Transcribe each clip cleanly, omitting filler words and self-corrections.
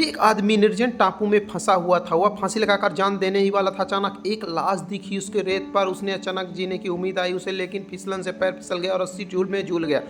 एक आदमी निर्जन टापू में फंसा हुआ था। वह फांसी लगाकर जान देने ही वाला था। अचानक एक लाश दिखी उसके रेत पर। उसने अचानक जीने की उम्मीद आई उसे, लेकिन फिसलन से पैर फिसल गया और रस्सी झूल में झूल गया।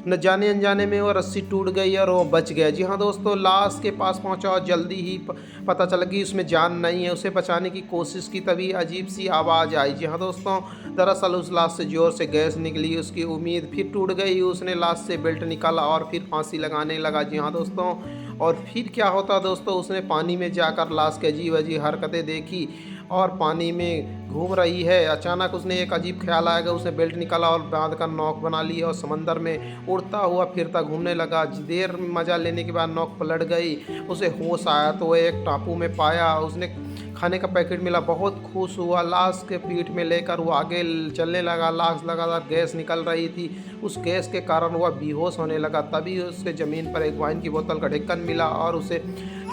न जाने अनजाने में वह रस्सी टूट गई और वो बच गया। जी हाँ दोस्तों, लाश के पास पहुंचा और जल्दी ही पता चला कि उसमें जान नहीं है। उसे बचाने की कोशिश की, तभी अजीब सी आवाज़ आई। जी हाँ दोस्तों, दरअसल उस लाश से ज़ोर से गैस निकली। उसकी उम्मीद फिर टूट गई। उसने लाश से बेल्ट निकाला और फिर फांसी लगाने लगा। जी हाँ दोस्तों, और फिर क्या होता दोस्तों, उसने पानी में जाकर लाश की अजीब अजीब हरकतें देखी और पानी में घूम रही है। अचानक उसने एक अजीब ख्याल आएगा। उसने बेल्ट निकाला और बांध कर नौक बना ली और समंदर में उड़ता हुआ फिरता घूमने लगा। देर मज़ा लेने के बाद नौक पलट गई। उसे होश आया तो वह एक टापू में पाया। उसने खाने का पैकेट मिला, बहुत खुश हुआ। लाश के पीठ में लेकर वो आगे चलने लगा। लाश लगातार गैस निकल रही थी। उस गैस के कारण वह बेहोश होने लगा। तभी उसके ज़मीन पर एक वाइन की बोतल का ढक्कन मिला और उसे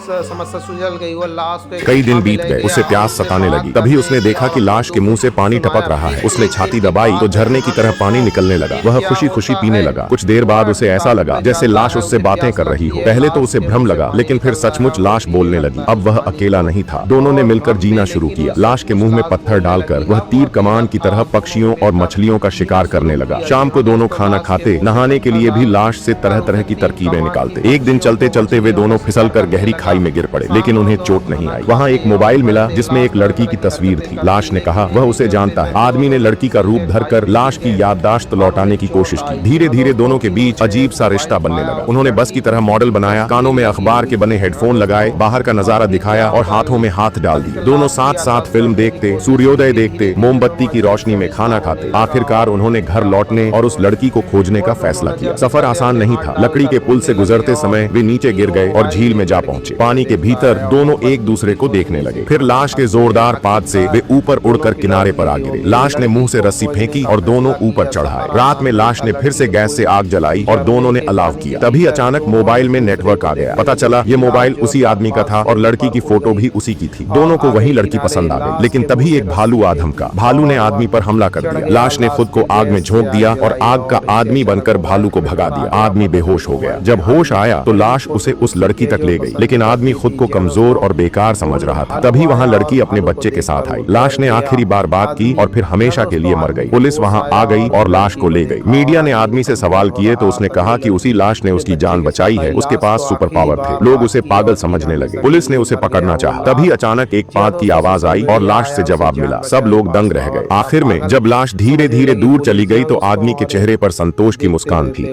समस्या सुलझ गई। वो लाश को कई दिन बीत गए, उसे प्यास सताने लगी। तभी उसने देखा कि लाश के मुंह से पानी टपक रहा है। उसने छाती दबाई तो झरने की तरह पानी निकलने लगा। वह खुशी खुशी पीने लगा। कुछ देर बाद उसे ऐसा लगा जैसे लाश उससे बातें कर रही हो। पहले तो उसे भ्रम लगा, लेकिन फिर सचमुच लाश बोलने लगी। अब वह अकेला नहीं था। दोनों ने मिलकर जीना शुरू किया। लाश के मुंह में पत्थर डालकर वह तीर कमान की तरह पक्षियों और मछलियों का शिकार करने लगा। शाम को दोनों खाना खाते, नहाने के लिए भी लाश से तरह तरह की तरकीबें निकालते। एक दिन चलते चलते वे दोनों फिसलकर गहरी खाई में गिर पड़े, लेकिन उन्हें चोट नहीं आई। वहाँ एक मोबाइल मिला जिसमें एक लड़की की तस्वीर थी। लाश ने कहा वह उसे जानता है। आदमी ने लड़की का रूप धरकर लाश की याददाश्त लौटाने की कोशिश की। धीरे धीरे दोनों के बीच अजीब सा रिश्ता बनने लगा। उन्होंने बस की तरह मॉडल बनाया, कानों में अखबार के बने हेडफोन लगाए, बाहर का नजारा दिखाया और हाथों में हाथ डाल दिए। दोनों साथ साथ फिल्म देखते, सूर्योदय देखते, मोमबत्ती की रोशनी में खाना खाते। आखिरकार उन्होंने घर लौटने और उस लड़की को खोजने का फैसला किया। सफर आसान नहीं था। लकड़ी के पुल से गुजरते समय वे नीचे गिर गए और झील में जा पहुंचे। पानी के भीतर दोनों एक दूसरे को देखने लगे। फिर लाश के जोरदार पाद से वे ऊपर उड़कर किनारे पर आ गिरे। लाश ने मुंह से रस्सी फेंकी और दोनों ऊपर चढ़ाए। रात में लाश ने फिर से गैस से आग जलाई और दोनों ने अलाव किया। तभी अचानक मोबाइल में नेटवर्क आ गया। पता चला ये मोबाइल उसी आदमी का था और लड़की की फोटो भी उसी की थी। दोनों को वही लड़की पसंद आ गई। लेकिन तभी एक भालू आ धमका। भालू ने आदमी पर हमला कर दिया। लाश ने खुद को आग में झोंक दिया और आग का आदमी बनकर भालू को भगा दिया। आदमी बेहोश हो गया। जब होश आया तो लाश उसे उस लड़की तक ले गई, लेकिन आदमी खुद को कमजोर और बेकार समझ रहा था। तभी वहाँ लड़की अपने बच्चे के साथ आई। लाश ने आखिरी बार बात की और फिर हमेशा के लिए मर गई। पुलिस वहाँ आ गई और लाश को ले गई। मीडिया ने आदमी से सवाल किए तो उसने कहा कि उसी लाश ने उसकी जान बचाई है। उसके पास सुपर पावर थे। लोग उसे पागल समझने लगे। पुलिस ने उसे पकड़ना चाहा। तभी अचानक एक पाद की आवाज आई और लाश से जवाब मिला। सब लोग दंग रह गए। आखिर में जब लाश धीरे धीरे दूर चली गई तो आदमी के चेहरे पर संतोष की मुस्कान थी।